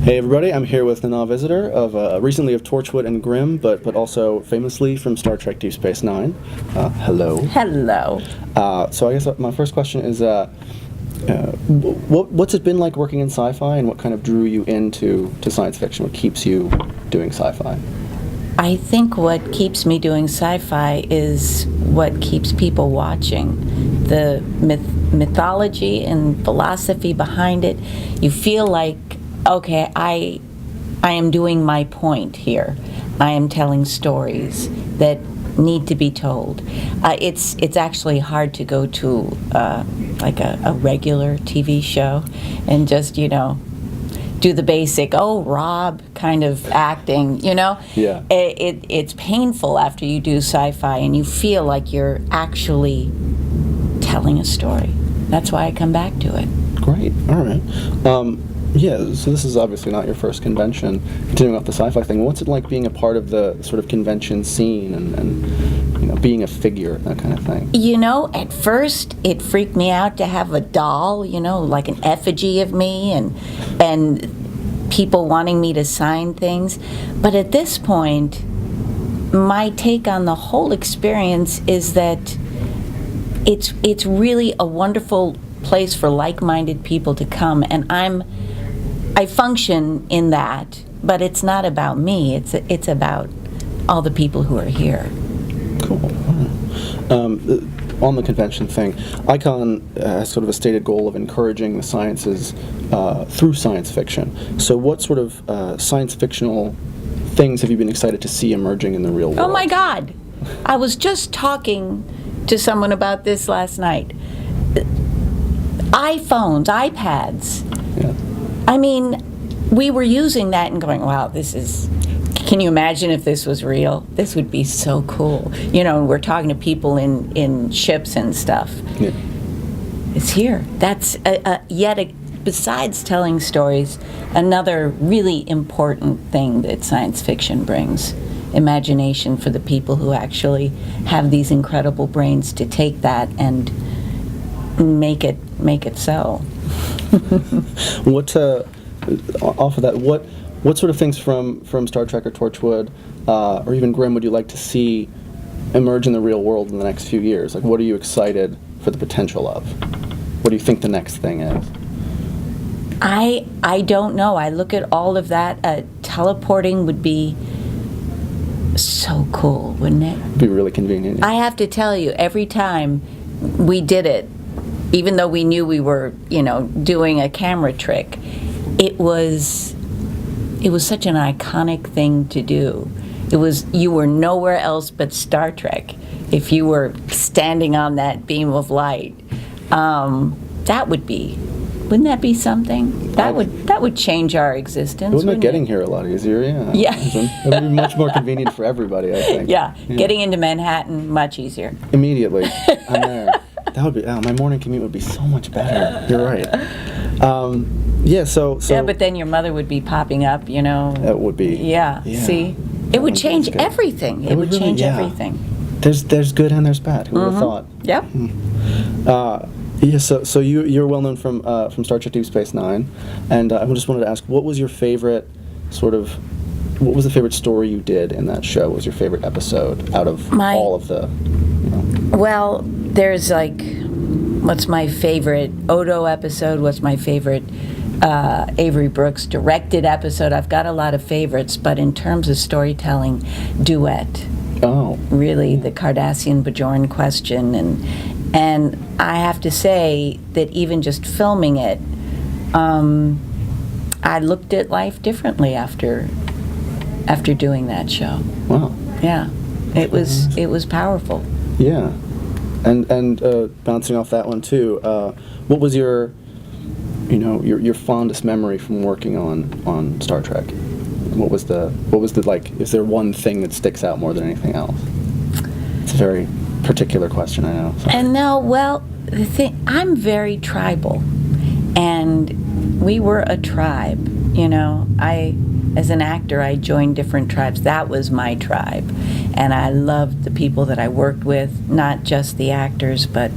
Hey everybody, I'm here with Nana Visitor of recently of Torchwood and Grimm, but also famously from Star Trek Deep Space Nine. Hello. Hello. So I guess my first question is, what's it been like working in sci-fi, and what kind of drew you into science fiction? What keeps you doing sci-fi? I think what keeps me doing sci-fi is what keeps people watching. The mythology and philosophy behind it. You feel like, okay, I am doing my point here. I am telling stories that need to be told. It's actually hard to go to like a regular TV show and just, do the basic, oh, Rob kind of acting, Yeah. It's painful after you do sci-fi and you feel like you're actually telling a story. That's why I come back to it. Great. All right. Yeah, so this is obviously not your first convention. Continuing off the sci-fi thing, what's it like being a part of the sort of convention scene and being a figure, that kind of thing? At first it freaked me out to have a doll, like an effigy of me and people wanting me to sign things. But at this point, my take on the whole experience is that it's really a wonderful place for like-minded people to come, and I function in that, but it's not about me. It's about all the people who are here. Cool. On the convention thing, ICON has sort of a stated goal of encouraging the sciences through science fiction. So what sort of science fictional things have you been excited to see emerging in the real world? Oh my God! I was just talking to someone about this last night. iPhones, iPads. Yeah. I mean, we were using that and going, wow, can you imagine if this was real? This would be so cool. We're talking to people in ships and stuff. Yeah. It's here. That's besides telling stories, another really important thing that science fiction brings. Imagination for the people who actually have these incredible brains to take that and make it so. Off of that, what sort of things from Star Trek or Torchwood or even Grimm would you like to see emerge in the real world in the next few years? Like, what are you excited for the potential of? What do you think the next thing is? I don't know. I look at all of that. Teleporting would be so cool, wouldn't it? It'd be really convenient. I have to tell you, every time we did it, even though we knew we were, doing a camera trick, it was such an iconic thing to do. You were nowhere else but Star Trek if you were standing on that beam of light. Wouldn't that be something? That would change our existence. Wouldn't it it? getting here a lot easier? Yeah. Yeah. It would be much more convenient for everybody, I think. Yeah. Getting into Manhattan, much easier. Immediately. I'm there. That would be. My morning commute would be so much better. You're right. Yeah. So. Yeah, but then your mother would be popping up. That would be. Yeah. See, it would change everything. It would change everything. There's good and there's bad. Who would have thought? Yep. Yeah. So you're well known from Star Trek Deep Space Nine, and I just wanted to ask, what was your favorite what was the favorite story you did in that show? What was your favorite episode out of all of the? Well, there's what's my favorite Odo episode? What's my favorite Avery Brooks directed episode? I've got a lot of favorites, but in terms of storytelling, Duet. Oh. Really, the Cardassian-Bajoran question, and I have to say that even just filming it, I looked at life differently after doing that show. Wow. Yeah, it was powerful. Yeah, and bouncing off that one too, what was your fondest memory from working on Star Trek? What was the is there one thing that sticks out more than anything else? It's a very particular question, I know. So. And now, I'm very tribal, and we were a tribe. As an actor, I joined different tribes. That was my tribe. And I loved the people that I worked with, not just the actors, but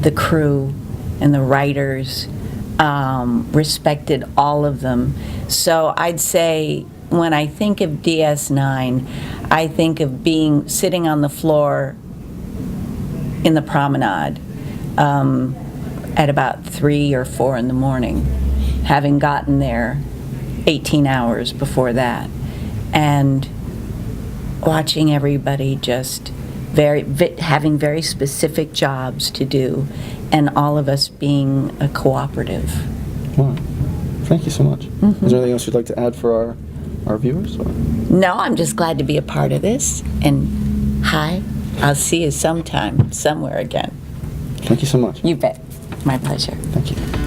the crew and the writers. respected all of them. So I'd say when I think of DS9, I think of sitting on the floor in the promenade at about 3 or 4 in the morning, having gotten there 18 hours before that, and watching everybody just having very specific jobs to do, and all of us being a cooperative. Wow. Thank you so much. Is there anything else you'd like to add for our viewers? Or? No, I'm just glad to be a part of this, and hi, I'll see you sometime, somewhere again. Thank you so much. You bet. My pleasure. Thank you.